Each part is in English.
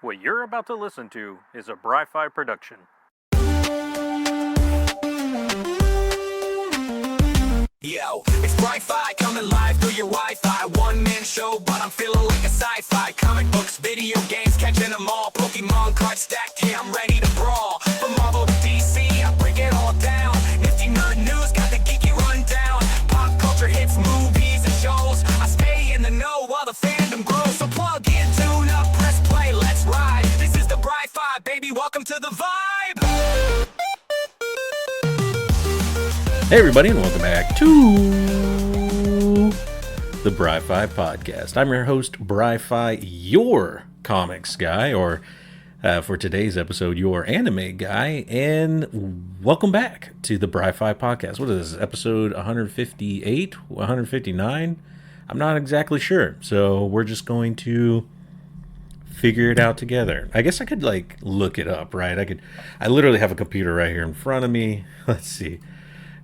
What you're about to listen to is a Bry-Fy production. Yo, it's Bry-Fy coming live through your Wi-Fi. One-man show, but I'm feeling like a sci-fi. Comic books, video games, catching them all. Pokemon cards stacked, yeah, I'm ready to brawl. From Marvel to DC, I break it all down. Nifty nerd news, got the geeky rundown. Pop culture hits, movies and shows. I stay in the know while the fandom grows. So plug in, tune up, press play, let's ride. This is the Bry-Fy, baby, welcome to the vibe. Hey everybody, and welcome back to the Bry-Fy podcast. I'm your host, Bry-Fy, your comics guy, or for today's episode, your anime guy, and welcome back to the Bry-Fy podcast. What is this, episode 158, 159? I'm not exactly sure, so we're just going to figure it out together. I guess I could, look it up, right? I literally have a computer right here in front of me. Let's see.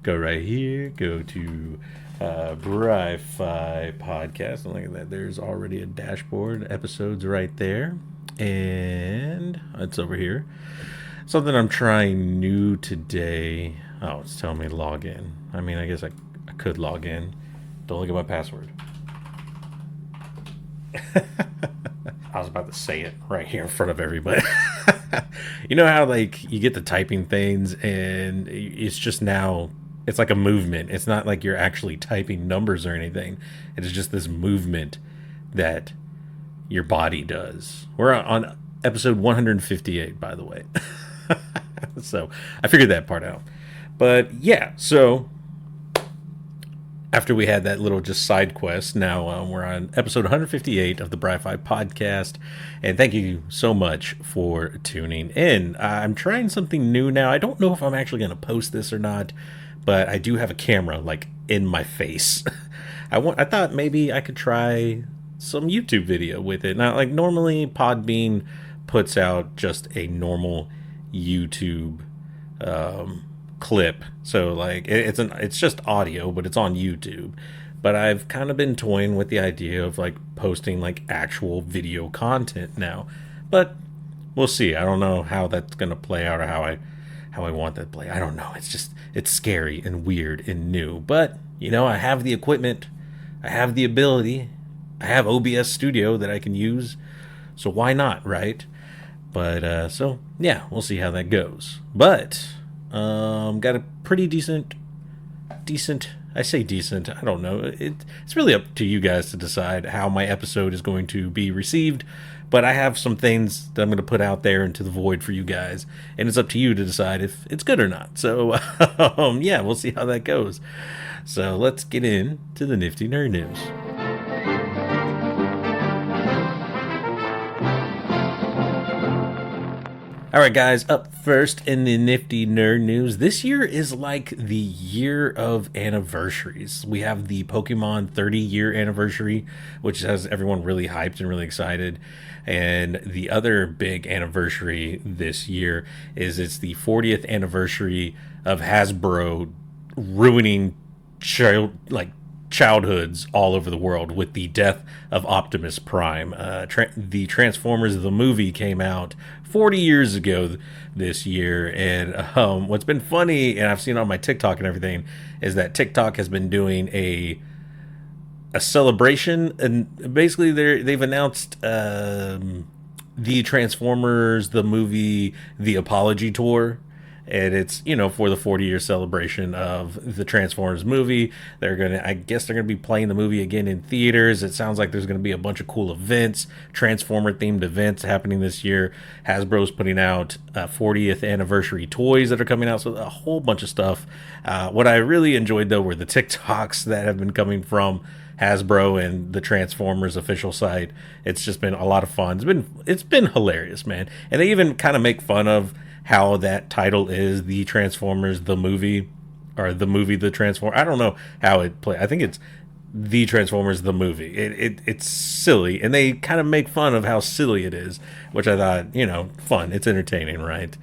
Go right here, go to Bry-Fy podcast, and look at that, there's already a dashboard, episodes right there, and it's over here. Something I'm trying new today. Oh, it's telling me to log in. I mean, I guess I could log in. Don't look at my password. I was about to say it right here in front of everybody. You know how, you get the typing things, and it's just now... It's like a movement. It's not like you're actually typing numbers or anything. It is just this movement that your body does. We're on episode 158, by the way. So I figured that part out. But yeah, so after we had that little just side quest, now we're on episode 158 of the Bry-Fy podcast. And thank you so much for tuning in. I'm trying something new now. I don't know if I'm actually going to post this or not, but I do have a camera in my face. I thought maybe I could try some YouTube video with it. Now, normally Podbean puts out just a normal YouTube clip, so it's just audio, but it's on YouTube. But I've kind of been toying with the idea of posting actual video content now. But we'll see. I don't know how that's gonna play out or how I want that to play. I don't know. It's scary and weird and new. But, I have the equipment. I have the ability. I have OBS Studio that I can use. So why not, right? But, so, yeah, we'll see how that goes. But, got a pretty decent, I say decent, I don't know. It's really up to you guys to decide how my episode is going to be received. But I have some things that I'm going to put out there into the void for you guys. And it's up to you to decide if it's good or not. So, yeah, we'll see how that goes. So let's get into the Nifty Nerd News. All right, guys, up first in the Nifty Nerd News. This year is the year of anniversaries. We have the Pokemon 30-year anniversary, which has everyone really hyped and really excited. And the other big anniversary this year is it's the 40th anniversary of Hasbro ruining childhoods all over the world with the death of Optimus Prime. The Transformers the movie came out 40 years ago this year, and what's been funny, and I've seen on my TikTok and everything, is that TikTok has been doing a celebration, and basically they've announced the Transformers the movie The Apology Tour. And it's, for the 40-year celebration of the Transformers movie. I guess they're going to be playing the movie again in theaters. It sounds like there's going to be a bunch of cool events, Transformer-themed events happening this year. Hasbro's putting out 40th anniversary toys that are coming out, so a whole bunch of stuff. What I really enjoyed, though, were the TikToks that have been coming from Hasbro and the Transformers official site. It's just been a lot of fun. It's been hilarious, man. And they even kind of make fun of how that title is, The Transformers the movie, or the movie The Transformers. I don't know how it plays. I think it's The Transformers the movie. It's silly, and they kind of make fun of how silly it is, which I thought, fun. It's entertaining, right?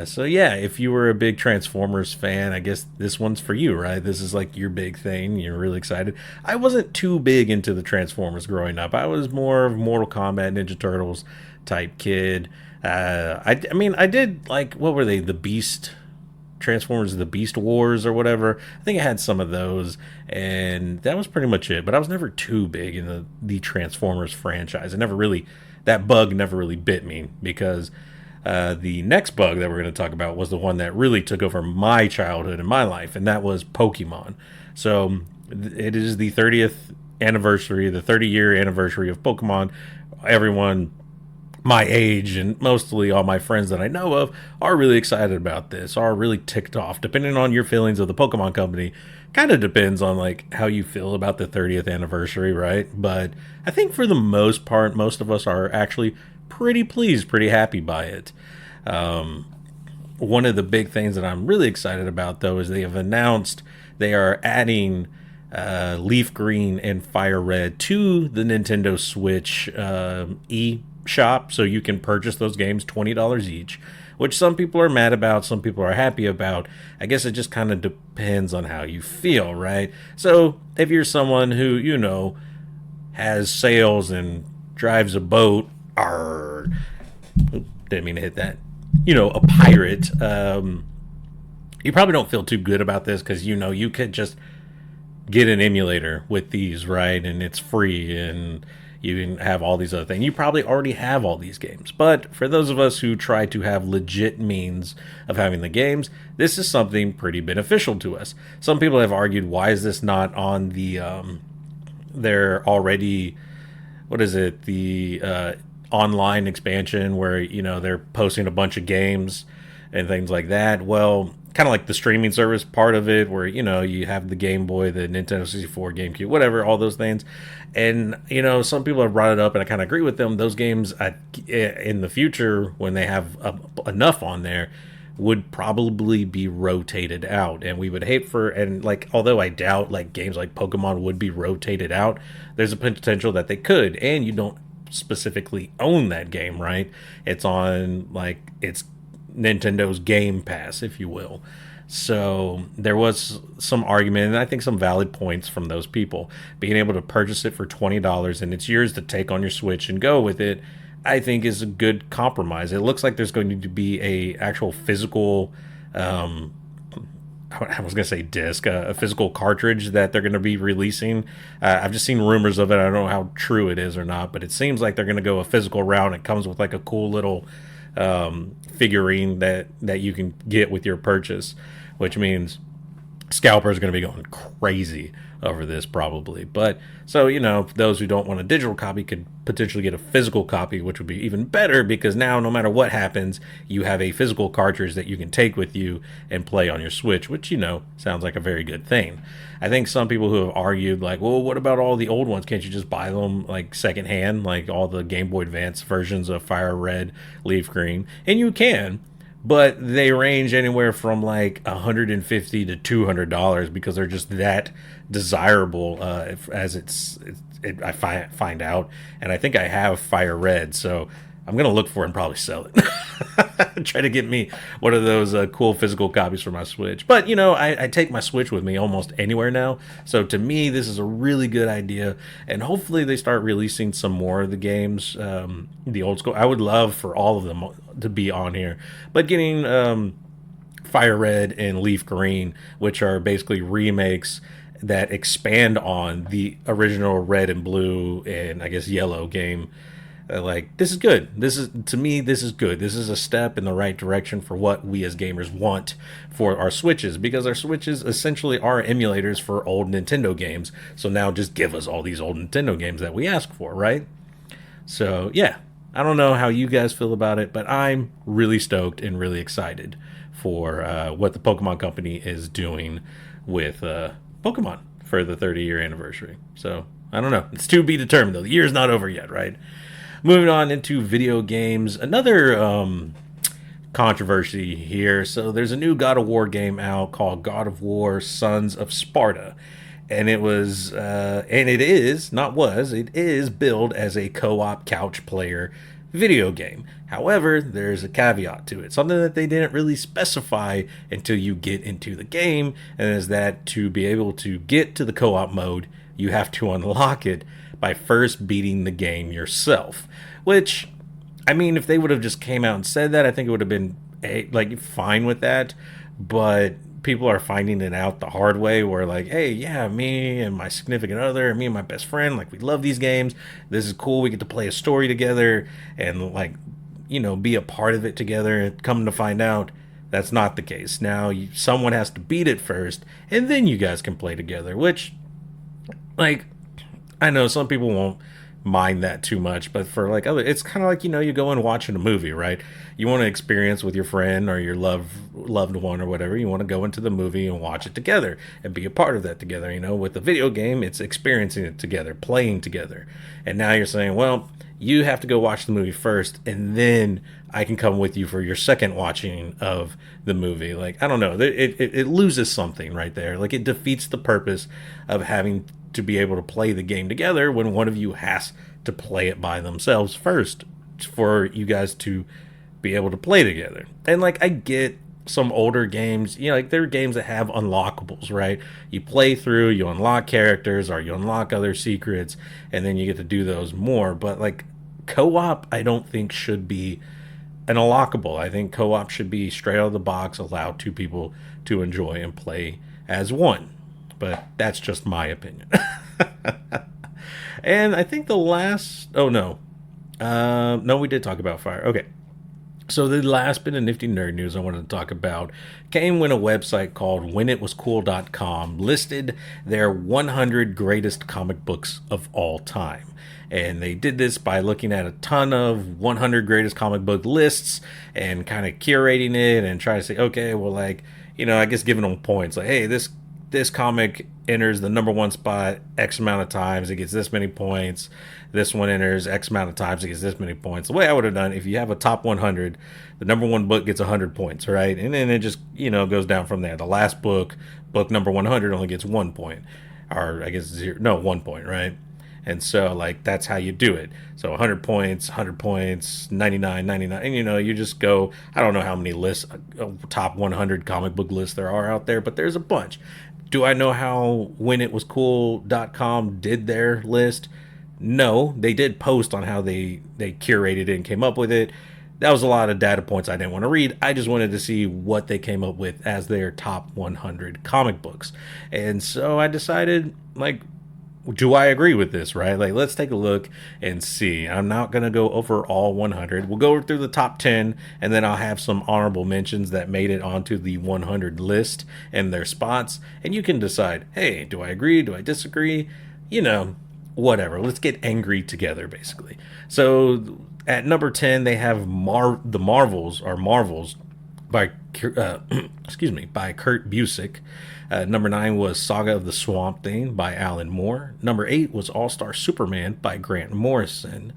So yeah, if you were a big Transformers fan, I guess this one's for you, right? This is your big thing. You're really excited. I wasn't too big into the Transformers growing up. I was more of Mortal Kombat, Ninja Turtles, type kid. I mean, I did like, what were they? The Beast Transformers, the Beast Wars or whatever. I think I had some of those, and that was pretty much it. But I was never too big in the Transformers franchise. That bug never really bit me, because the next bug that we're going to talk about was the one that really took over my childhood and my life, and that was Pokemon. So it is the 30th anniversary, the 30-year anniversary of Pokemon. Everyone my age and mostly all my friends that I know of are really excited about this, are really ticked off. Depending on your feelings of the Pokemon Company, kind of depends on like how you feel about the 30th anniversary, right? But I think for the most part, most of us are actually pretty pleased, pretty happy by it. One of the big things that I'm really excited about, though, is they have announced they are adding Leaf Green and Fire Red to the Nintendo Switch eShop, so you can purchase those games $20 each, which some people are mad about, some people are happy about. I guess it just kind of depends on how you feel, right? So if you're someone who, you know, has sails and drives a boat, didn't mean to hit that, you know, a pirate, you probably don't feel too good about this, because, you know, you could just get an emulator with these, right? And it's free, and you can have all these other things. You probably already have all these games. But for those of us who try to have legit means of having the games, this is something pretty beneficial to us. Some people have argued, why is this not on the they're already, what is it, the online expansion where, you know, they're posting a bunch of games and things like that? Well, kind of like the streaming service part of it, where, you know, you have the Game Boy, the Nintendo 64, GameCube, whatever, all those things. And, you know, some people have brought it up, and I kind of agree with them. Those games, in the future, when they have enough on there, would probably be rotated out. And we would hate for, and like, although I doubt like games like Pokemon would be rotated out, there's a potential that they could. And you don't specifically own that game, right? It's on, like, it's Nintendo's Game Pass, if you will. So there was some argument, and I think some valid points from those people. Being able to purchase it for $20 and it's yours to take on your Switch and go with it, I think is a good compromise. It looks like there's going to be a actual physical, I was going to say disc, a physical cartridge that they're going to be releasing. I've just seen rumors of it. I don't know how true it is or not, but it seems like they're going to go a physical route. It comes with like a cool little figurine that you can get with your purchase, which means scalpers are going to be going crazy over this probably. But so, you know, those who don't want a digital copy could potentially get a physical copy, which would be even better, because now no matter what happens, you have a physical cartridge that you can take with you and play on your Switch, which, you know, sounds like a very good thing. I think some people who have argued, like, well, what about all the old ones? Can't you just buy them like secondhand, like all the Game Boy Advance versions of Fire Red, Leaf Green? And you can, but they range anywhere from like $150 to $200, because they're just that desirable, I find out. And I think I have Fire Red, so I'm gonna look for it and probably sell it. Try to get me one of those cool physical copies for my Switch. But, you know, I take my Switch with me almost anywhere now, so to me this is a really good idea. And hopefully they start releasing some more of the games, the old school. I would love for all of them to be on here, but getting Fire Red and Leaf Green, which are basically remakes that expand on the original Red and Blue and I guess Yellow game. Like, this is good. This is, to me, this is good. This is a step in the right direction for what we as gamers want for our Switches, because our Switches essentially are emulators for old Nintendo games. So now just give us all these old Nintendo games that we ask for, right? So, yeah. I don't know how you guys feel about it, but I'm really stoked and really excited for what the Pokemon Company is doing with Pokemon for the 30-year anniversary. So, I don't know. It's to be determined, though. The year's not over yet, right? Moving on into video games, another controversy here. So there's a new God of War game out called God of War Sons of Sparta. And it was, and it is, not was, it is billed as a co-op couch player video game. However, there's a caveat to it, something that they didn't really specify until you get into the game, and is that to be able to get to the co-op mode, you have to unlock it by first beating the game yourself, which I mean, if they would have just came out and said that, I think it would have been like fine with that. But people are finding it out the hard way, where like, hey, yeah, me and my significant other, me and my best friend, like we love these games. This is cool. We get to play a story together and like, be a part of it together. And come to find out, that's not the case. Now someone has to beat it first, and then you guys can play together. Which, like, I know some people won't mind that too much, but for like other, it's kind of like, you go and watching a movie, right? You want to experience with your friend or your loved one or whatever. You want to go into the movie and watch it together and be a part of that together. With the video game, it's experiencing it together, playing together. And now you're saying, well, you have to go watch the movie first, and then I can come with you for your second watching of the movie. Like, I don't know, it loses something right there. Like, it defeats the purpose of having to be able to play the game together when one of you has to play it by themselves first for you guys to be able to play together. And like, I get some older games, like there are games that have unlockables, right? You play through, you unlock characters or you unlock other secrets, and then you get to do those more. But like, co-op, I don't think should be an unlockable. I think co-op should be straight out of the box, allow two people to enjoy and play as one. But that's just my opinion. And I think the last... Oh, no. No, we did talk about fire. Okay. So the last bit of nifty nerd news I wanted to talk about came when a website called whenitwascool.com listed their 100 greatest comic books of all time. And they did this by looking at a ton of 100 greatest comic book lists and kind of curating it and trying to say, okay, well, like, I guess giving them points. Like, hey, this comic enters the number one spot X amount of times, it gets this many points. This one enters X amount of times, it gets this many points. The way I would have done, if you have a top 100, the number one book gets 100 points, right? And then it just, goes down from there. The last book number 100, only gets 1 point. Or I guess 1 point, right? And so, like, that's how you do it. So 100 points, 99, and, you just go, I don't know how many lists, top 100 comic book lists there are out there, but there's a bunch. Do I know how whenitwascool.com did their list? No, they did post on how they curated it and came up with it. That was a lot of data points I didn't want to read. I just wanted to see what they came up with as their top 100 comic books. And so I decided, like, do I agree with this, right? Like, let's take a look and see. I'm not going to go over all 100. We'll go through the top 10, and then I'll have some honorable mentions that made it onto the 100 list and their spots. And you can decide, hey, do I agree? Do I disagree? Whatever. Let's get angry together, basically. So at number 10, they have the Marvels by by Kurt Busiek. Number 9 was Saga of the Swamp Thing by Alan Moore. Number 8 was All-Star Superman by Grant Morrison.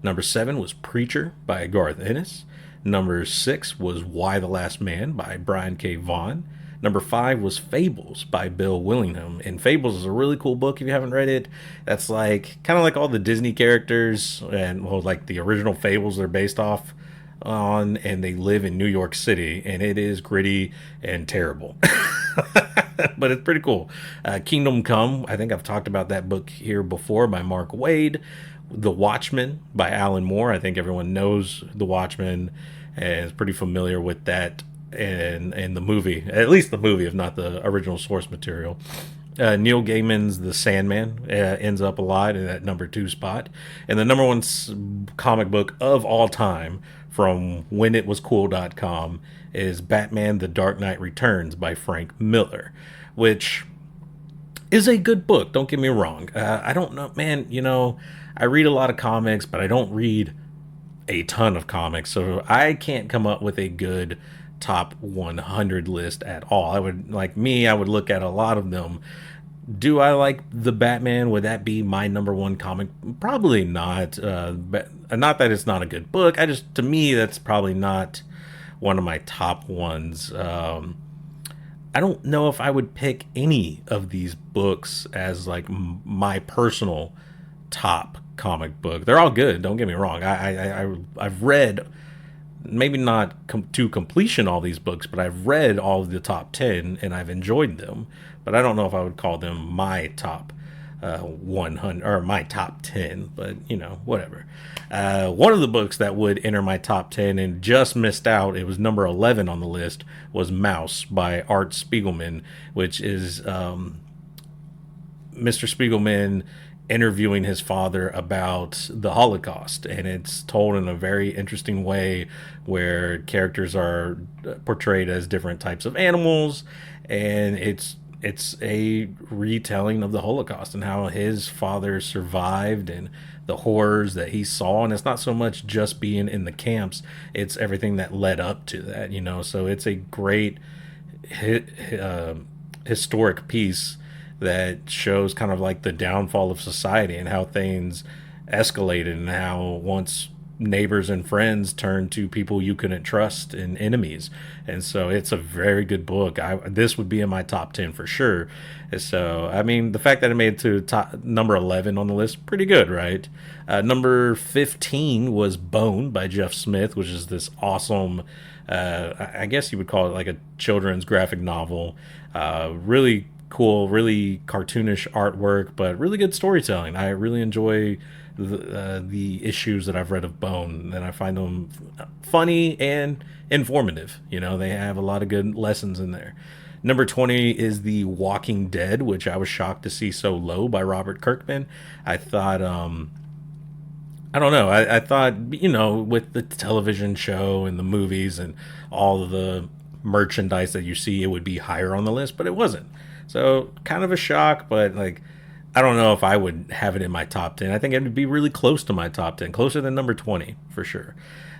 Number 7 was Preacher by Garth Ennis. Number 6 was Why the Last Man by Brian K. Vaughan. Number 5 was Fables by Bill Willingham. And Fables is a really cool book if you haven't read it. That's like kind of like all the Disney characters and like the original Fables they're based off on, and they live in New York City, and it is gritty and terrible. But it's pretty cool. Kingdom Come, I think I've talked about that book here before, by Mark Waid. The Watchmen by Alan Moore. I think everyone knows The Watchmen and is pretty familiar with that and the movie, at least the movie, if not the original source material. Neil Gaiman's The Sandman ends up a lot in that number 2 spot. And the number 1 comic book of all time from whenitwascool.com is Batman The Dark Knight Returns by Frank Miller, which is a good book, don't get me wrong. I don't know, man, I read a lot of comics, but I don't read a ton of comics, so I can't come up with a good top 100 list at all. I would look at a lot of them. Do I like the Batman? Would that be my number 1 comic? Probably not. But not that it's not a good book. To me, that's probably not one of my top ones. I don't know if I would pick any of these books as like my personal top comic book. They're all good, don't get me wrong. I've read, maybe not to completion, all these books, but I've read all of the top 10 and I've enjoyed them. But I don't know if I would call them my top 100 or my top 10, but whatever. One of the books that would enter my top 10 and just missed out, it was number 11 on the list, was Mouse by Art Spiegelman, which is Mr. Spiegelman interviewing his father about the Holocaust, and it's told in a very interesting way where characters are portrayed as different types of animals, and it's a retelling of the Holocaust and how his father survived and the horrors that he saw. And it's not so much just being in the camps, it's everything that led up to that, so it's a great historic piece that shows kind of like the downfall of society and how things escalated and how once neighbors and friends turned to people you couldn't trust and enemies. And so it's a very good book. This would be in my top 10 for sure. So I mean, the fact that it made it to number 11 on the list, pretty good, right? Number 15 was Bone by Jeff Smith, which is this awesome I guess you would call it like a children's graphic novel. Really cool, really cartoonish artwork, but really good storytelling. I really enjoy the issues that I've read of Bone, and I find them funny and informative. They have a lot of good lessons in there. Number 20 is The Walking Dead, which I was shocked to see so low, by Robert Kirkman. I thought, I don't know, I thought, with the television show and the movies and all of the merchandise that you see, it would be higher on the list, but it wasn't. So kind of a shock, but I don't know if I would have it in my top 10. I think it would be really close to my top 10, closer than number 20 for sure.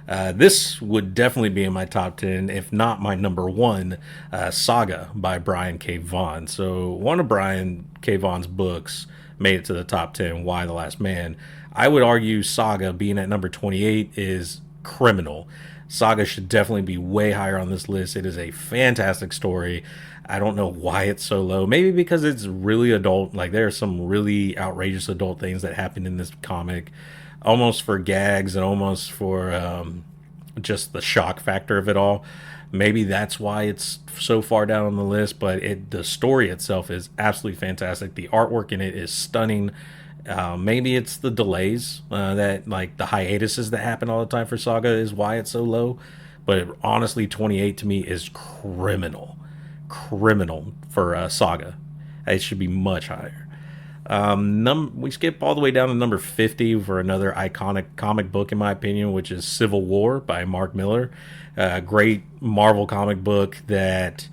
This would definitely be in my top 10, if not my number one, Saga by Brian K. Vaughan. So one of Brian K. Vaughan's books made it to the top 10, Why the Last Man. I would argue Saga being at number 28 is criminal. Saga should definitely be way higher on this list. It is a fantastic story. I don't know why it's so low. Maybe because it's really adult. Like, there are some really outrageous adult things that happen in this comic, almost for gags and almost for just the shock factor of it all. Maybe that's why it's so far down on the list, but the story itself is absolutely fantastic. The artwork in it is stunning. Maybe it's the delays, that like the hiatuses that happen all the time for Saga is why it's so low. But honestly, 28 to me is criminal for Saga. It should be much higher. We skip all the way down to number 50 for another iconic comic book, in my opinion, which is Civil War by Mark Millar. Great Marvel comic book that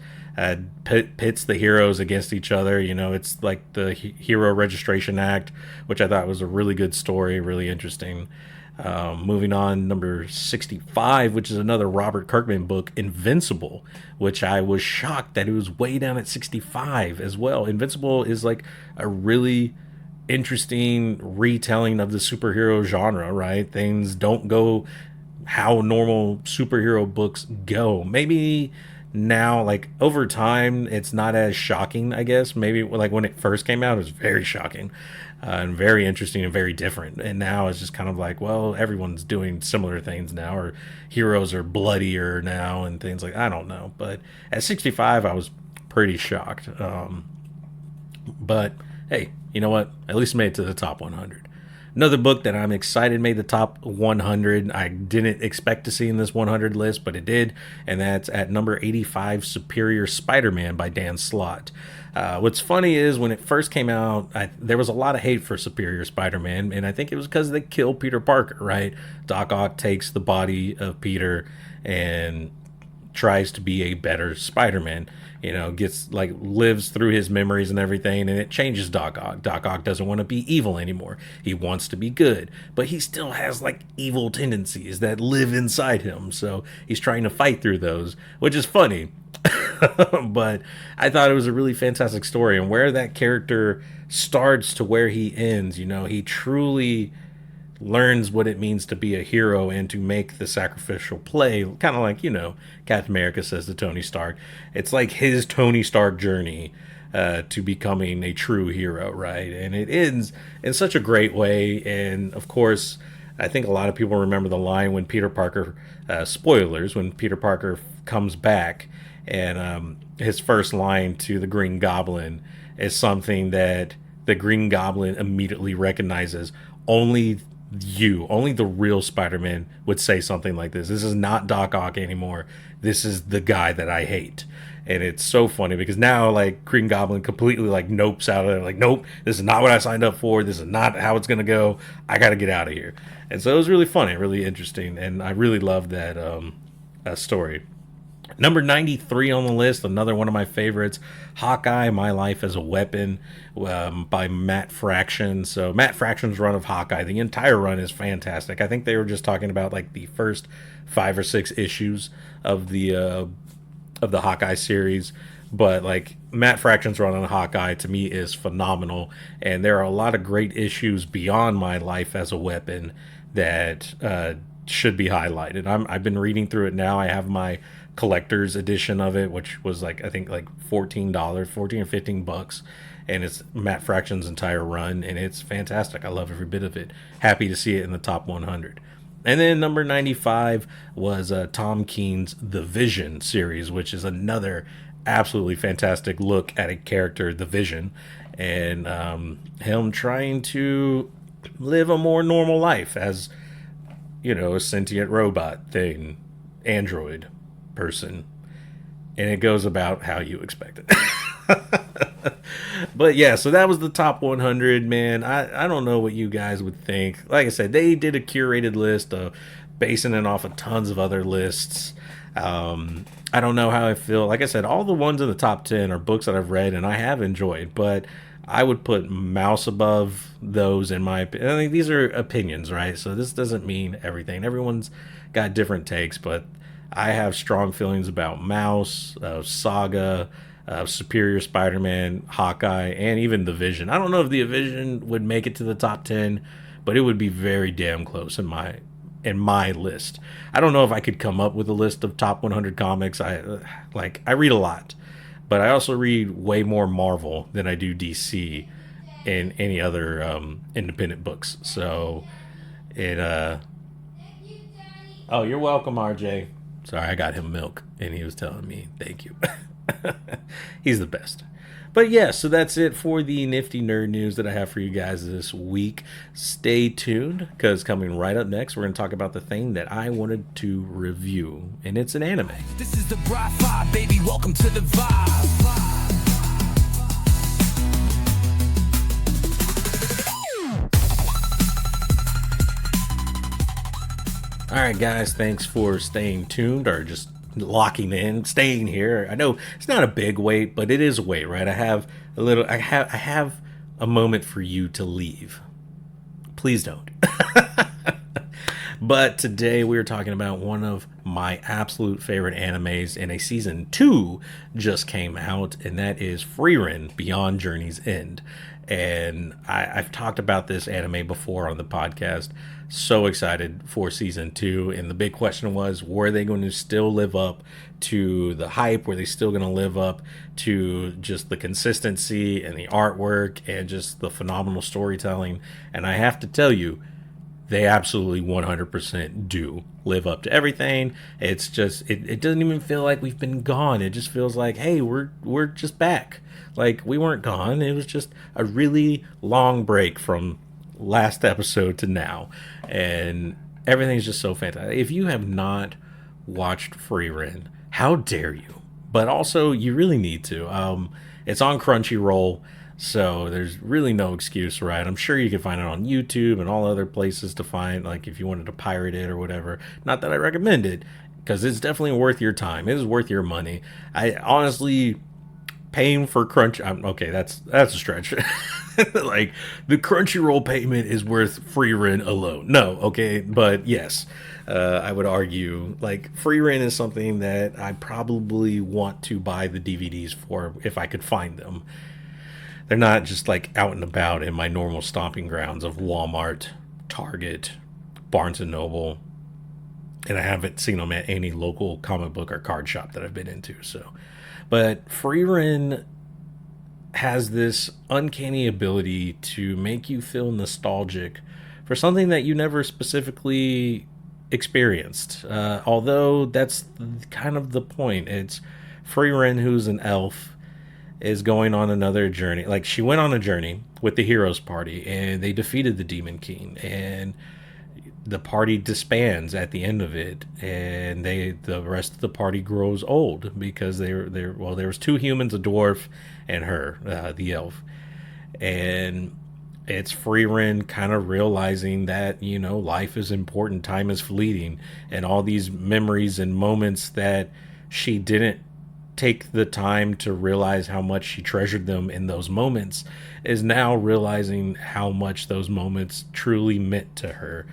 pits the heroes against each other. It's like the Hero Registration Act, which I thought was a really good story, really interesting. Moving on, number 65, which is another Robert Kirkman book, Invincible, which I was shocked that it was way down at 65 as well. Invincible is like a really interesting retelling of the superhero genre, right? Things don't go how normal superhero books go. Maybe now, like, over time, it's not as shocking, I guess. Maybe like when it first came out, it was very shocking and very interesting and very different. And now it's just kind of like, well, everyone's doing similar things now, or heroes are bloodier now and things like, I don't know. But at 65, I was pretty shocked. But hey, you know what? At least made it to the top 100. Another book that I'm excited made the top 100. I didn't expect to see in this 100 list, but it did. And that's at number 85, Superior Spider-Man by Dan Slott. What's funny is when it first came out, there was a lot of hate for Superior Spider-Man. And I think it was because they killed Peter Parker, right? Doc Ock takes the body of Peter and tries to be a better Spider-Man. Lives through his memories and everything, and it changes Doc Ock. Doc Ock doesn't want to be evil anymore. He wants to be good, but he still has like evil tendencies that live inside him. So he's trying to fight through those, which is funny. But I thought it was a really fantastic story, and where that character starts to where he ends, he truly learns what it means to be a hero and to make the sacrificial play, kind of like, Captain America says to Tony Stark. It's like his Tony Stark journey to becoming a true hero, right? And it ends in such a great way. And of course, I think a lot of people remember the line when Peter Parker, spoilers, when Peter Parker comes back, and his first line to the Green Goblin is something that the Green Goblin immediately recognizes only only the real Spider-Man would say something like this. This is not Doc Ock anymore. This is the guy that I hate. And it's so funny because now, like, Green Goblin completely, like, nopes out of there. Like, nope, this is not what I signed up for. This is not how it's going to go. I got to get out of here. And so it was really funny, really interesting. And I really loved that story. Number 93 on the list, another one of my favorites, Hawkeye, My Life as a Weapon, by Matt Fraction. So Matt Fraction's run of Hawkeye, the entire run is fantastic. I think they were just talking about like the first 5 or 6 issues of the Hawkeye series. But like Matt Fraction's run on Hawkeye to me is phenomenal. And there are a lot of great issues beyond My Life as a Weapon that should be highlighted. I've been reading through it now. I have my collector's edition of it, which was like, I think like $14, 14 or 15 bucks. And it's Matt Fraction's entire run, and it's fantastic. I love every bit of it. Happy to see it in the top 100. And then number 95 was Tom Keen's The Vision series, which is another absolutely fantastic look at a character, The Vision, and him trying to live a more normal life as, you know, a sentient robot thing, android person. And it goes about how you expect it. But yeah, so that was the top 100, man. I don't know what you guys would think. Like I said, they did a curated list of basing it off of tons of other lists. I don't know how I feel. Like I said, all the ones in the top 10 are books that I've read and I have enjoyed, but I would put Mouse above those in my opinion. I think these are opinions, right? So this doesn't mean everything. Everyone's got different takes, but I have strong feelings about Mouse, Saga, Superior Spider-Man, Hawkeye, and even The Vision. I don't know if The Vision would make it to the top 10, but it would be very damn close in my list. I don't know if I could come up with a list of top 100 comics. I read a lot, but I also read way more Marvel than I do DC and any other independent books. So it oh, you're welcome, RJ. Sorry, I got him milk, and he was telling me thank you. He's the best. But yeah, so that's it for the nifty nerd news that I have for you guys this week. Stay tuned, because coming right up next, we're going to talk about the thing that I wanted to review, and it's an anime. This is the Bry-Fy, baby, welcome to the vibe. All right, guys, thanks for staying tuned or just locking in, staying here. I know it's not a big wait, but it is a wait, right? I have a moment for you to leave. Please don't. But today we're talking about one of my absolute favorite animes, and a season 2 just came out, and that is Frieren Beyond Journey's End. And I've talked about this anime before on the podcast. So excited for season 2. And the big question was, were they going to still live up to the hype? Were they still going to live up to just the consistency and the artwork and just the phenomenal storytelling? And I have to tell you, they absolutely 100% do live up to everything. It's just, it doesn't even feel like we've been gone. It just feels like, hey, we're just back. Like, we weren't gone. It was just a really long break from last episode to now. And everything's just so fantastic. If you have not watched Frieren, how dare you? But also, you really need to. It's on Crunchyroll, so there's really no excuse, right? I'm sure you can find it on YouTube and all other places to find, like if you wanted to pirate it or whatever. Not that I recommend it, because it's definitely worth your time. It is worth your money. I honestly, paying for okay, that's a stretch. Like, the Crunchyroll payment is worth Frieren alone. No, okay, but yes, I would argue, like, Frieren is something that I probably want to buy the DVDs for if I could find them. They're not just, like, out and about in my normal stomping grounds of Walmart, Target, Barnes & Noble, and I haven't seen them at any local comic book or card shop that I've been into, so. But Frieren has this uncanny ability to make you feel nostalgic for something that you never specifically experienced. Although that's kind of the point. It's Frieren, who's an elf, is going on another journey. Like, she went on a journey with the heroes party, and they defeated the Demon King, and the party disbands at the end of it, and the rest of the party grows old because there was two humans, a dwarf, and her, the elf. And it's Frieren kind of realizing that, life is important, time is fleeting, and all these memories and moments that she didn't take the time to realize how much she treasured them in those moments is now realizing how much those moments truly meant to her.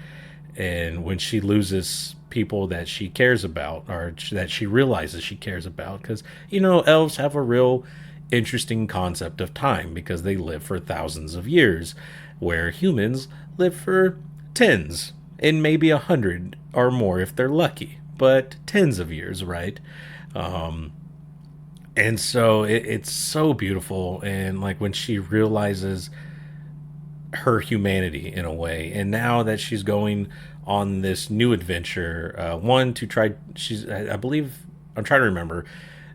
And when she loses people that she cares about, or that she realizes she cares about, because, elves have a real interesting concept of time because they live for thousands of years, where humans live for tens and maybe 100 or more if they're lucky, but tens of years, right? And so it's so beautiful. And like when she realizes her humanity in a way, and now that she's going on this new adventure, one to try, I believe, I'm trying to remember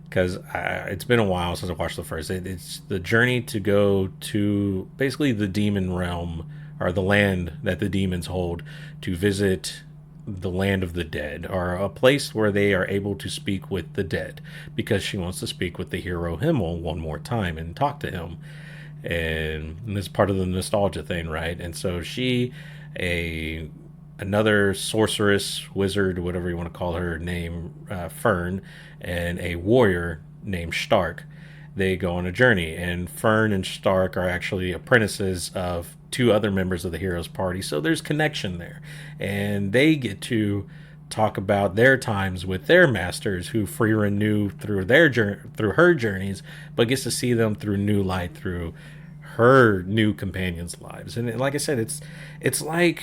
because it's been a while since I watched the first. It's the journey to go to basically the demon realm, or the land that the demons hold, to visit the land of the dead, or a place where they are able to speak with the dead, because she wants to speak with the hero Himmel one more time and talk to him. And this is part of the nostalgia thing, right? And so she, another sorceress, wizard, whatever you want to call her, named Fern, and a warrior named Stark, they go on a journey. And Fern and Stark are actually apprentices of two other members of the heroes party, so there's connection there, and they get to talk about their times with their masters, who Frieren knew through her journeys, but gets to see them through new light through her new companions' lives. And like I said, it's kind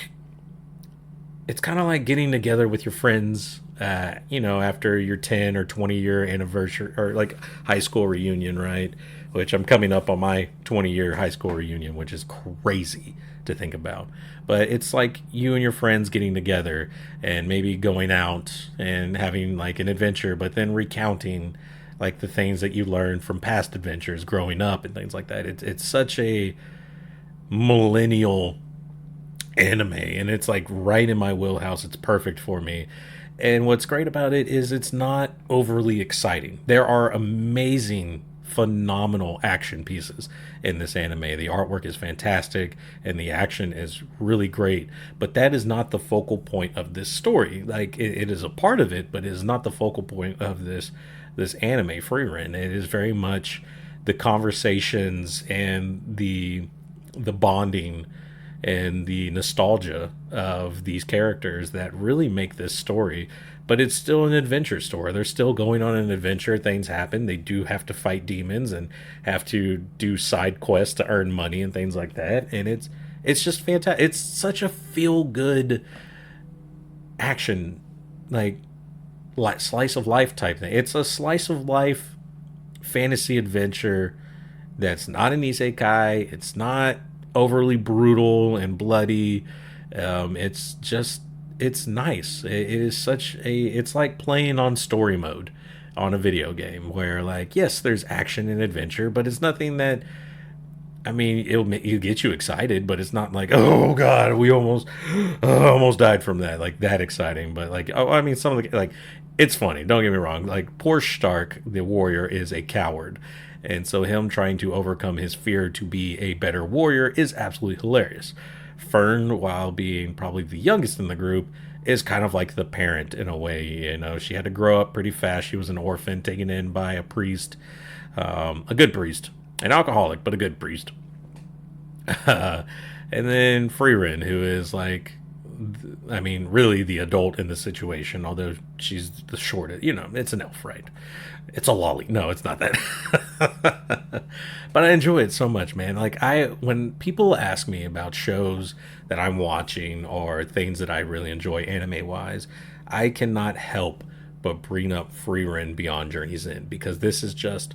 of like getting together with your friends, after your 10 or 20 year anniversary, or like high school reunion, right? Which I'm coming up on my 20-year high school reunion, which is crazy to think about. But it's like you and your friends getting together and maybe going out and having like an adventure, but then recounting like the things that you learned from past adventures growing up and things like that. It's such a millennial anime, and it's like right in my wheelhouse. It's perfect for me. And what's great about it is it's not overly exciting. There are amazing, phenomenal action pieces in this anime. The artwork is fantastic and the action is really great, but that is not the focal point of this story. Like it is a part of it, but it is not the focal point of this anime, Frieren. It is very much the conversations and the bonding and the nostalgia of these characters that really make this story. But it's still an adventure story. They're still going on an adventure. Things happen. They do have to fight demons and have to do side quests to earn money and things like that. And it's just fantastic. It's such a feel good action, like slice of life type thing. It's a slice of life fantasy adventure that's not an isekai. It's not overly brutal and bloody. It's nice. It is it's like playing on story mode on a video game, where like, yes, there's action and adventure, but it's nothing that, I mean, it'll get you excited, but it's not like, oh god, we almost died from that, like that exciting. But like, I mean, some of the, like, it's funny, don't get me wrong, like poor Stark, the warrior, is a coward. And so him trying to overcome his fear to be a better warrior is absolutely hilarious. Fern, while being probably the youngest in the group, is kind of like the parent in a way. She had to grow up pretty fast. She was an orphan taken in by a priest, a good priest, an alcoholic, but a good priest. And then Frieren, who is like, I mean, really the adult in the situation, although she's the shortest. It's an elf, right? It's a lolly. No, it's not that. But I enjoy it so much, man. Like, when people ask me about shows that I'm watching or things that I really enjoy anime-wise, I cannot help but bring up Frieren Beyond Journey's End, because this is just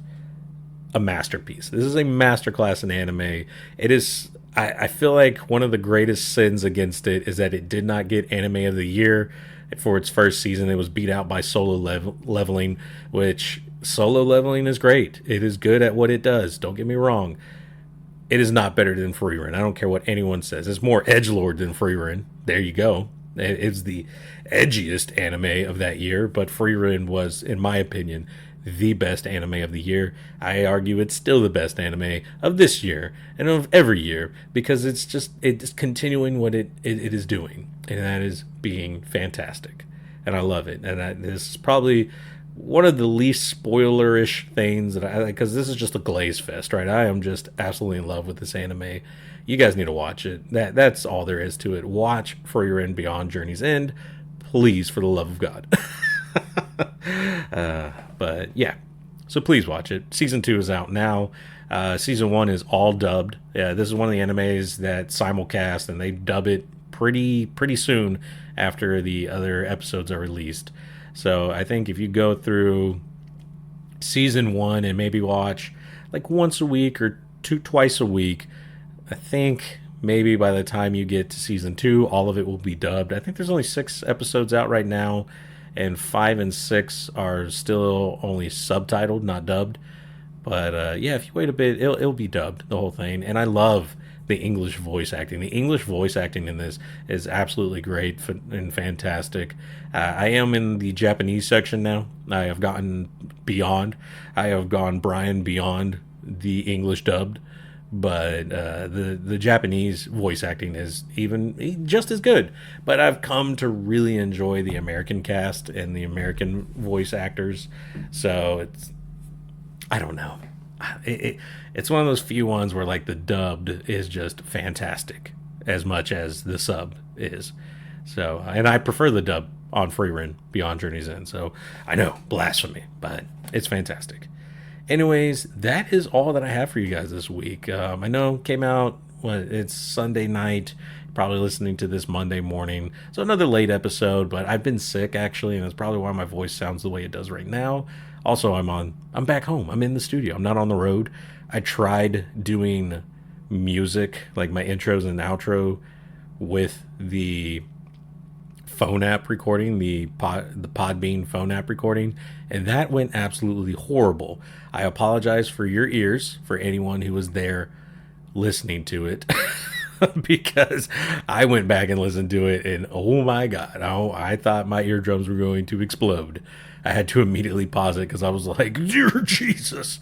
a masterpiece. This is a masterclass in anime. It is. I feel like one of the greatest sins against it is that it did not get Anime of the Year for its first season. It was beat out by Solo Leveling, which Solo Leveling is great. It is good at what it does. Don't get me wrong. it is not better than Frieren. I don't care what anyone says. It's more edgelord than Frieren. There you go. It's the edgiest anime of that year, but Frieren was, in my opinion, the best anime of the year. I argue it's still the best anime of this year and of every year, because it's continuing what it is doing, and that is being fantastic, and I love it. And this is probably one of the least spoilerish things that because this is just a glaze fest, right? I am just absolutely in love with this anime. You guys need to watch it. That's all there is to it. Watch Frieren Beyond Journey's End, please, for the love of God. But yeah, so please watch it. Season 2 is out now. Season 1 is all dubbed. Yeah, this is one of the animes that simulcast, and they dub it pretty soon after the other episodes are released. So I think if you go through season 1 and maybe watch like once a week or twice a week, I think maybe by the time you get to season 2, all of it will be dubbed. I think there's only 6 episodes out right now, and 5 and 6 are still only subtitled, not dubbed. But yeah, if you wait a bit, it'll be dubbed, the whole thing. And I love the English voice acting. The English voice acting in this is absolutely great and fantastic. I am in the Japanese section now. I have gone beyond. I have gone Brian beyond the English dubbed. But the Japanese voice acting is even just as good. But I've come to really enjoy the American cast and the American voice actors. So I don't know. It's one of those few ones where like the dubbed is just fantastic as much as the sub is. So, and I prefer the dub on Frieren Beyond Journey's End. So I know, blasphemy, but it's fantastic. Anyways, that is all that I have for you guys this week. I know it came out, it's Sunday night, probably listening to this Monday morning. So another late episode, but I've been sick actually, and that's probably why my voice sounds the way it does right now. Also, I'm back home. I'm in the studio. I'm not on the road. I tried doing music, like my intros and outro, with the phone app recording, the Podbean phone app recording, and that went absolutely horrible. I apologize for your ears, for anyone who was there listening to it, because I went back and listened to it, and oh my God, I thought my eardrums were going to explode. I had to immediately pause it because I was like, dear Jesus.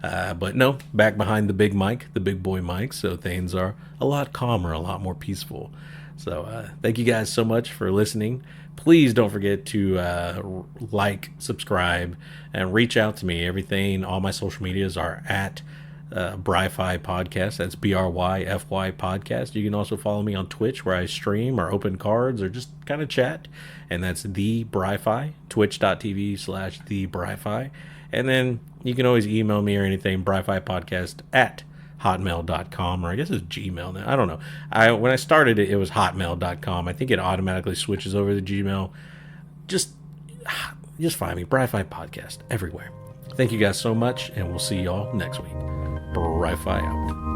But no, back behind the big mic, the big boy mic, so things are a lot calmer, a lot more peaceful. So thank you guys so much for listening. Please don't forget to like, subscribe, and reach out to me. All my social medias are at Bry-Fy Podcast. That's Bryfy Podcast. You can also follow me on Twitch, where I stream or open cards or just kind of chat. And that's the Bry-Fy, twitch.tv/the Bry-Fy. And then you can always email me or anything, Bry-Fy at hotmail.com, or I guess it's Gmail now. I don't know. When I started it, it was hotmail.com. I think it automatically switches over to Gmail. Just find me, Bry-Fy Podcast, everywhere. Thank you guys so much, and we'll see y'all next week. Bry-Fy out.